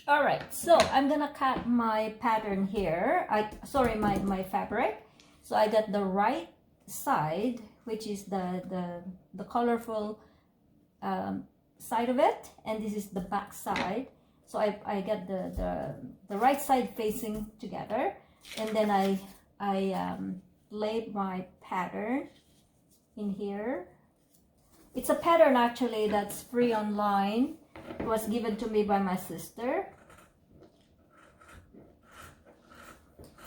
All right, so I'm gonna cut my pattern here. My fabric. So I got the right side, which is the colorful side of it, and this is the back side. So I got the right side facing together, and then I laid my pattern in here. It's a pattern actually that's free online. It was given to me by my sister.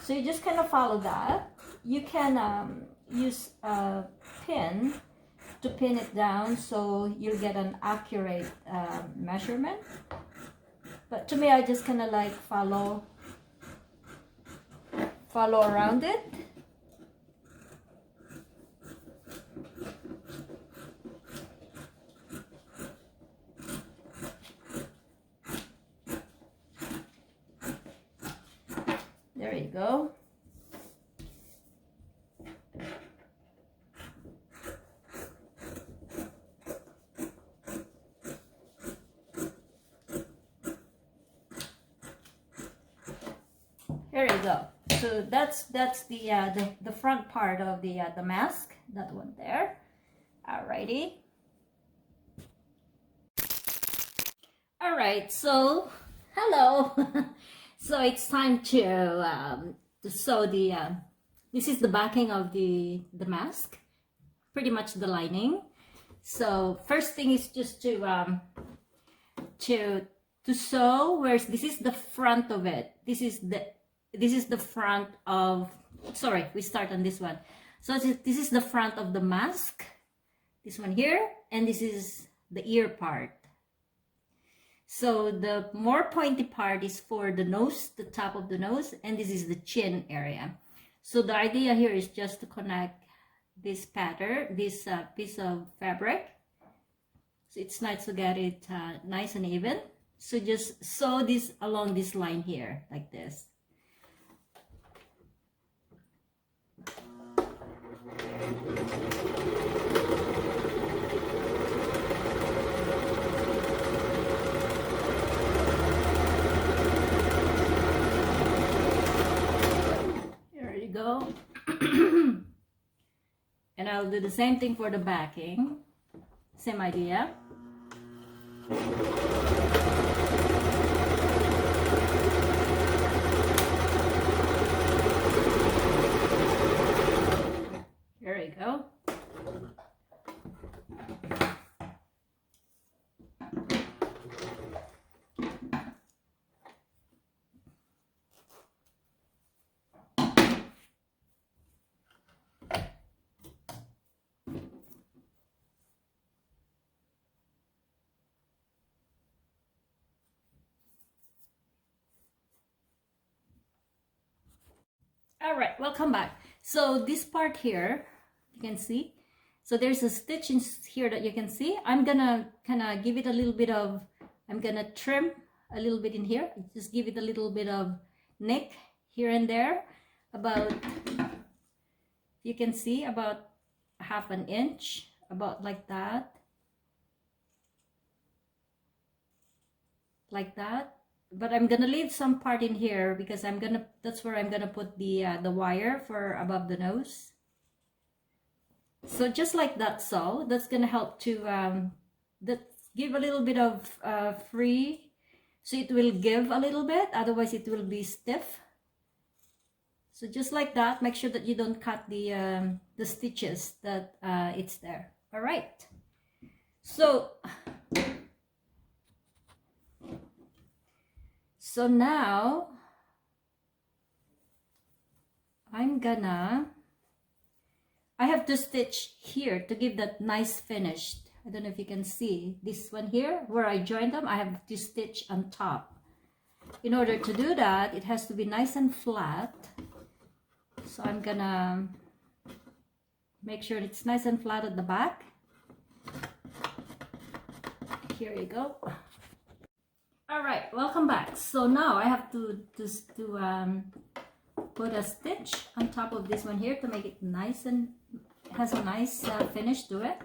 So you just kind of follow that. You can use a pin to pin it down so you'll get an accurate measurement. But to me, I just kind of like follow around it. There you go. Here you go. So that's the front part of the mask. That one there. Alrighty. All right. So hello. So it's time to sew the. This is the backing of the mask. Pretty much the lining. So first thing is just to sew. Where's this is the front of it. This is the front of, sorry, we start on this one. So this is the front of the mask, this one here, and this is the ear part. So the more pointy part is for the nose, the top of the nose, and this is the chin area. So the idea here is just to connect this pattern, this piece of fabric. So it's nice to get it nice and even. So just sew this along this line here, like this. There you go. And I'll do the same thing for the backing. Same idea. There you go. All right, welcome back. So this part here, you can see, so there's a stitch in here that you can see. I'm gonna kind of give it a little bit of, I'm gonna trim a little bit in here, just give it a little bit of nick here and there, about, you can see, about half an inch, about like that, but I'm gonna leave some part in here because that's where I'm gonna put the wire for above the nose. So just like that, so that's gonna help to give a little bit of free, so it will give a little bit, otherwise it will be stiff. So just like that, make sure that you don't cut the stitches that it's there. All right, so now I have to stitch here to give that nice finish. I don't know if you can see this one here where I joined them. I have to stitch on top. In order to do that, it has to be nice and flat. So I'm gonna make sure it's nice and flat at the back. Here you go. All right, welcome back. So now I have to put a stitch on top of this one here to make it nice and has a nice finish to it.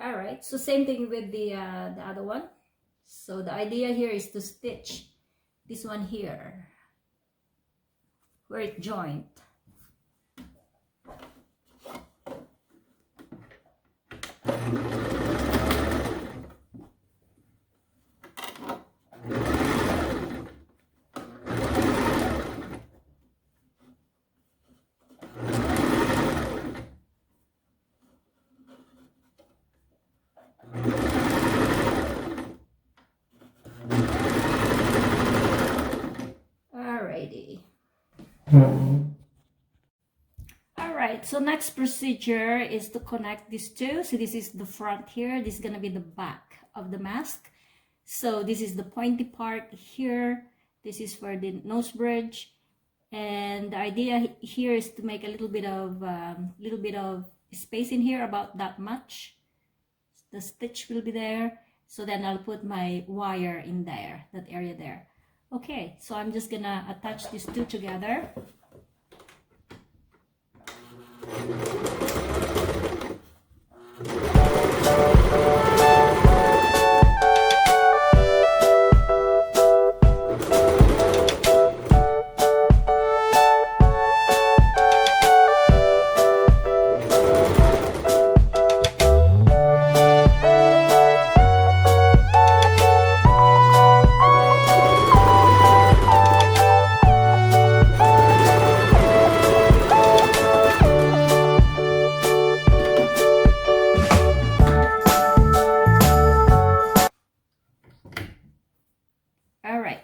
All right, so same thing with the other one. So the idea here is to stitch this one here where it joined. Alrighty. Alright, so next procedure is to connect these two. So this is the front here, this is gonna be the back of the mask. So this is the pointy part here, this is for the nose bridge, and the idea here is to make a little bit of space in here, about that much. The stitch will be there, so then I'll put my wire in there, that area there. Okay, so I'm just gonna attach these two together.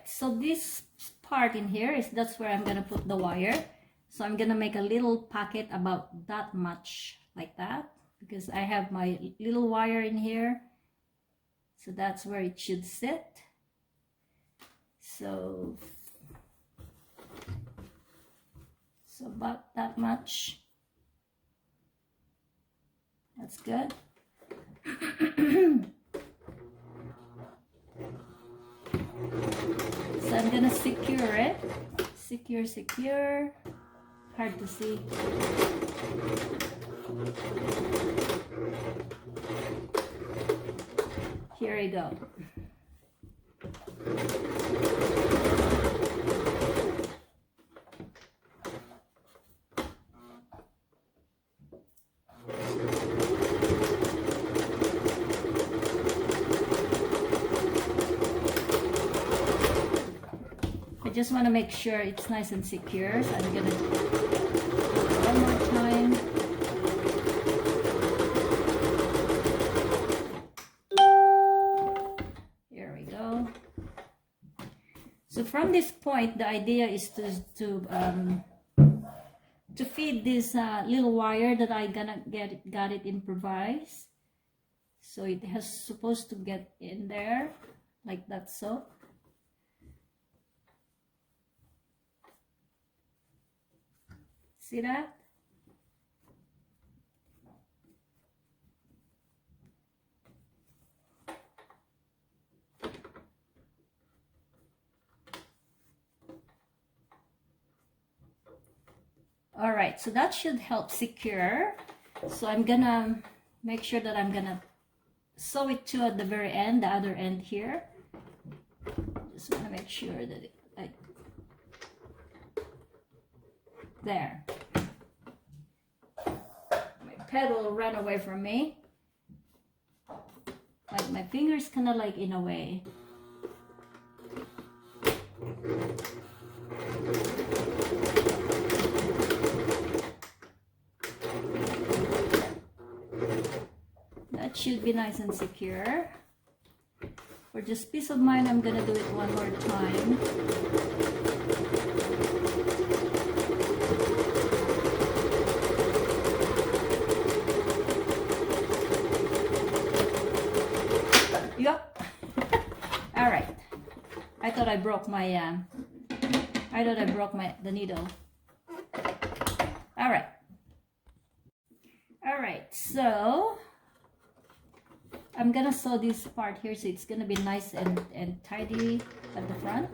So this part in here that's where I'm gonna put the wire. So I'm gonna make a little pocket about that much, like that, because I have my little wire in here. So that's where it should sit. So about that much. That's good. So I'm gonna secure it. Secure. Hard to see. Here we go. I just want to make sure it's nice and secure, so I'm gonna do it one more time. Here we go. So from this point, the idea is to feed this little wire that I got it improvised. So it has supposed to get in there like that. So see that? All right, so that should help secure. So I'm gonna make sure that I'm gonna sew it to at the very end, the other end here. Just wanna make sure that it, like, there. My pedal ran away from me. Like my fingers kind of like in a way. That should be nice and secure. For just peace of mind, I'm gonna do it one more time. Yup. All right. I thought I broke my the needle. All right. All right. So I'm gonna sew this part here, so it's gonna be nice and tidy at the front.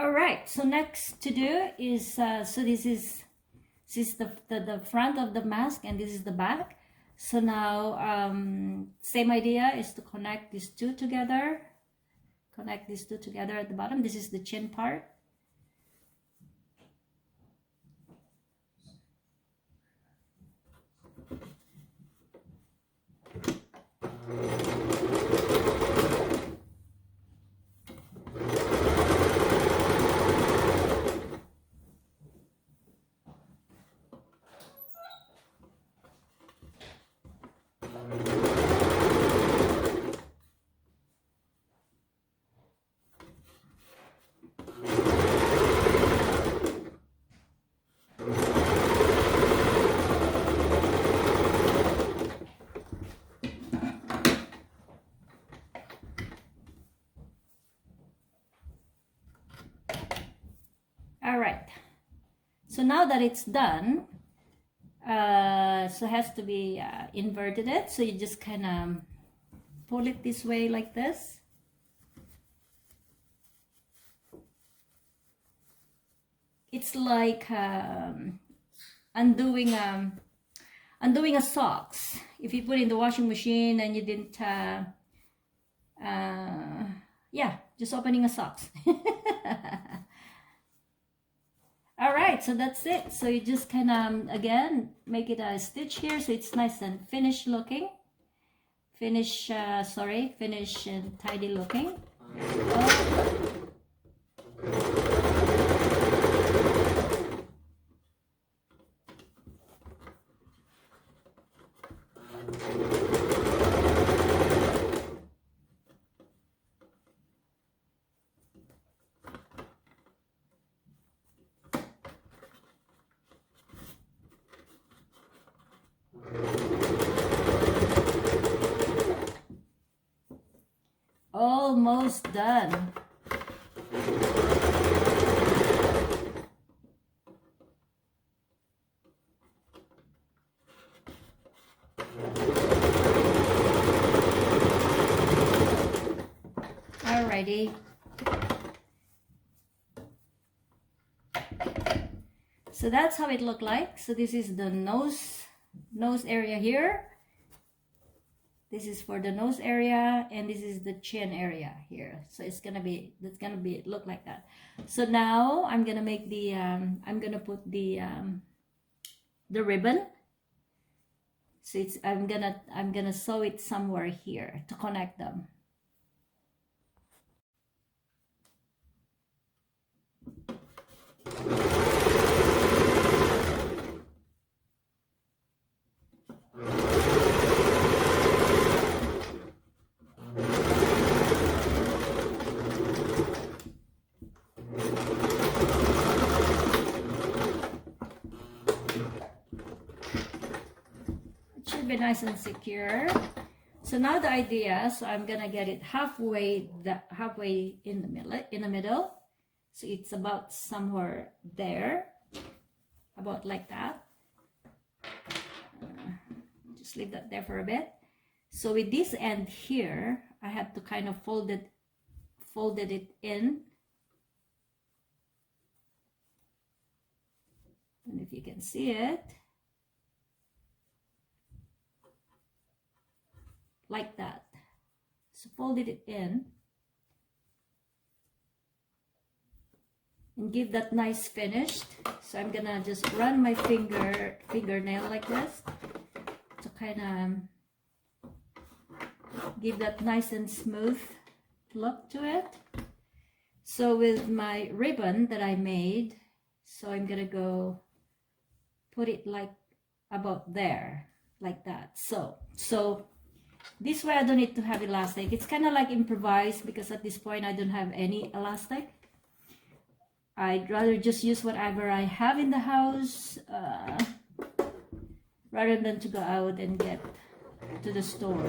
All right, so next to do is, so this is the front of the mask and this is the back. So now, same idea is to connect these two together. Connect these two together at the bottom. This is the chin part. All right, so now that it's done, so it has to be inverted it. So you just kind of pull it this way like this. It's like undoing a socks. If you put it in the washing machine and you didn't, yeah, just opening a socks. All right, so that's it. So you just kind of, again, make it a stitch here so it's nice and finished looking. Finish and tidy looking. Almost done. Alrighty. So that's how it looked like. So this is the nose area here. This is for the nose area, and this is the chin area here. So it's gonna be look like that. So now I'm gonna make the I'm gonna put the ribbon. So it's I'm gonna sew it somewhere here to connect them. Be nice and secure. So now the idea, so I'm gonna get it halfway in the middle. So it's about somewhere there, about like that. Just leave that there for a bit. So with this end here, I have to kind of folded it in. And if you can see it, like that. So folded it in and give that nice finished. So I'm gonna just run my fingernail like this to kind of give that nice and smooth look to it. So with my ribbon that I made, so I'm gonna go put it like about there, like that. So this way I don't need to have elastic. It's kind of like improvised because at this point I don't have any elastic. I'd rather just use whatever I have in the house rather than to go out and get to the store.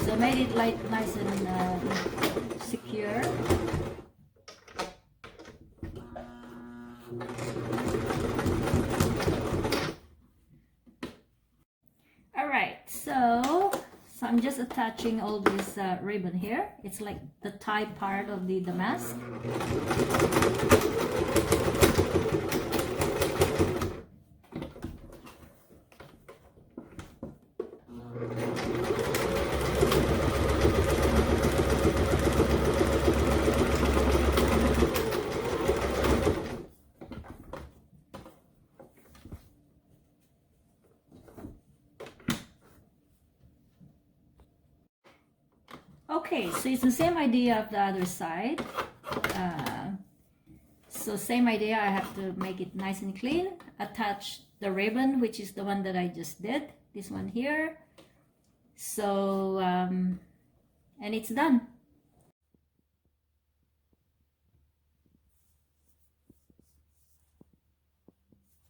So made it like nice and secure. Alright, so I'm just attaching all this ribbon here. It's like the tie part of the mask. Okay, so it's the same idea of the other side. So same idea, I have to make it nice and clean. Attach the ribbon, which is the one that I just did. This one here. So, and it's done.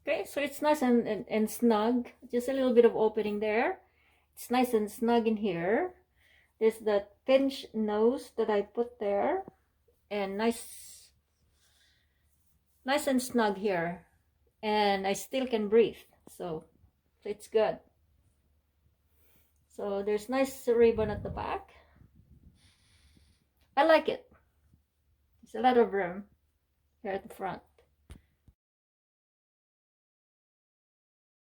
Okay, so it's nice and snug. Just a little bit of opening there. It's nice and snug in here. There's the pinch nose that I put there, and nice and snug here, and I still can breathe, so it's good. So there's nice ribbon at the back. I like it. There's a lot of room here at the front.